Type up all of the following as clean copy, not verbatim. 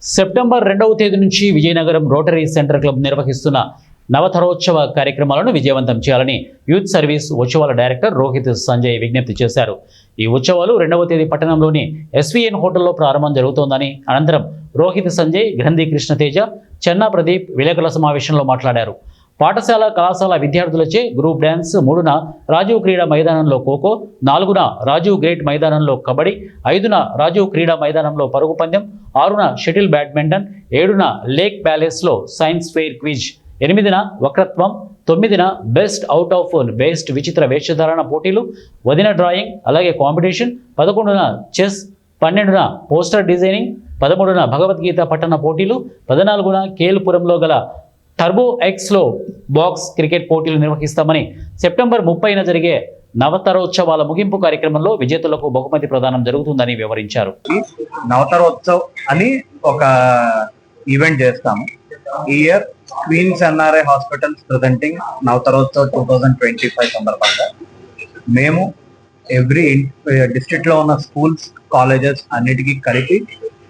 September 2వ తేదీ నుంచి విజయనగరం రోటరీ సెంటర్ క్లబ్ నిర్వహిస్తున్న నవతరోత్సవ కార్యక్రమాలను విజయవంతం చేయాలని యూత్ సర్వీస్ ఉత్సవాల డైరెక్టర్ రోహిత్ సంజయ్ విజ్ఞప్తి చేశారు. ఈ ఉత్సవాలు 2వ తేదీ పట్టణంలోని ఎస్వీఎన్ హోటల్లో ప్రారంభం జరుగుతోందని అనంతరం రోహిత్ సంజయ్, గ్రంథి కృష్ణతేజ, చెన్నా ప్రదీప్ విలేకరుల సమావేశంలో మాట్లాడారు. పాఠశాల కళాశాల విద్యార్థులచే గ్రూప్ డ్యాన్స్, 3న రాజీవ్ క్రీడా మైదానంలో ఖోఖో, 4న రాజీవ్ గ్రేట్ మైదానంలో కబడ్డీ, 5న రాజీవ్ క్రీడా మైదానంలో పరుగు పందెం, 6న షటిల్ బ్యాడ్మింటన్, 7న లేక్ ప్యాలెస్లో సైన్స్ ఫెయిర్ క్విజ్, 8న వక్రత్వం, 9న బెస్ట్ అవుట్ ఆఫ్ బెస్ట్ విచిత్ర వేషధారణ పోటీలు, వదిన డ్రాయింగ్ అలాగే కాంపిటీషన్, 11న చెస్, 12న పోస్టర్ డిజైనింగ్, 13న భగవద్గీత పట్టణ పోటీలు, 14న కేల్పురంలో గల టర్బో ఎక్స్లో బాక్స్ క్రికెట్ పోటీలు నిర్వహిస్తామని, సెప్టెంబర్ 30న జరిగే నవతరోత్సవాల ముగింపు కార్యక్రమంలో విజేతలకు బహుమతి ప్రదానం జరుగుతుందని వివరించారు. నవతరోత్సవ్ అని ఒక ఈవెంట్ చేస్తాము. ఈ year Queens NRI hospitals presenting Navatarotsav 2025 సందర్భంగా మేము ఎవ్రీ డిస్ట్రిక్ట్ లో ఉన్న స్కూల్స్, కాలేజెస్ అన్నిటికీ కలిపి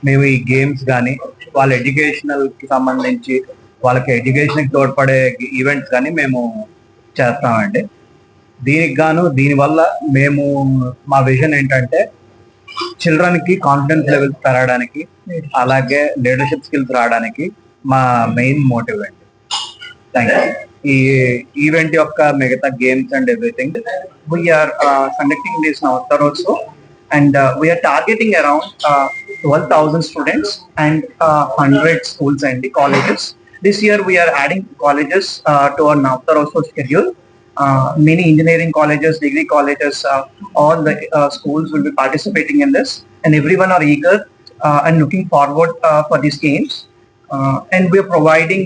మేము ఈ గేమ్స్ కానీ వాళ్ళ ఎడ్యుకేషనల్ కి సంబంధించి వాళ్ళకి ఎడ్యుకేషన్ తోడ్పడే ఈవెంట్స్ కానీ మేము చేస్తామండి. దీనివల్ల మేము మా విజన్ ఏంటంటే చిల్డ్రన్ కి కాన్ఫిడెన్స్ లెవెల్స్ పెరగడానికి, అలాగే లీడర్షిప్ స్కిల్స్ రావడానికి మా మెయిన్ మోటివ్ అండి. Thank you. ఈ ఈవెంట్ యొక్క మిగతా games and everything we are conducting this Navatarotsav and we are targeting around 12,000 students and 100 schools and colleges. This year we are adding colleges to our Navtharotsav schedule. Many engineering colleges, degree colleges, all the schools will be participating in this, and everyone are eager and looking forward for these games. And we are providing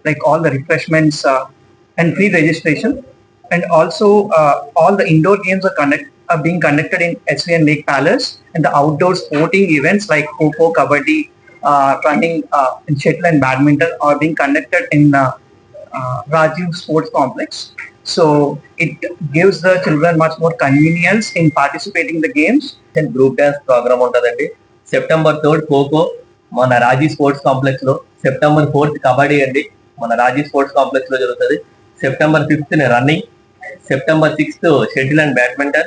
like all the refreshments and free registration, and also all the indoor games are being conducted in SVN Lake Palace, and the outdoor sporting events like Kho-Kho, Kabaddi, running, and shuttle and badminton are being conducted in Rajiv Sports Complex. So it gives the children much more convenience in participating in the games. And group dance program untadandi. September 3rd Kho-Kho mana Rajiv Sports Complex lo, September 4th Kabaddi andi mana Rajiv Sports Complex lo jarugutadi. September 5th ni running, September 6th shuttle and badminton,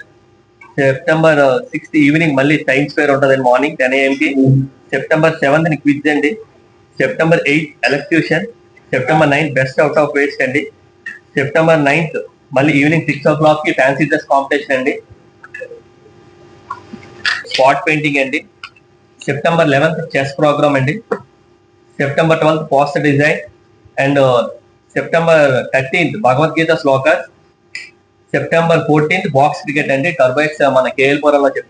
September 6th evening malli science fair untadi morning 10 AM ki, September 7th ni quiz andi, September 8th electrocution, September 9th best out of waste andi, September 9th malli evening 6 o'clock ki fancy dress competition andi, spot painting andi, September 11th chess program andi, September 12th poster design, and September 13th Bhagavad Gita slokas, September 14th box cricket andi, Turbo X mana KL Puram lo చెప్తాం.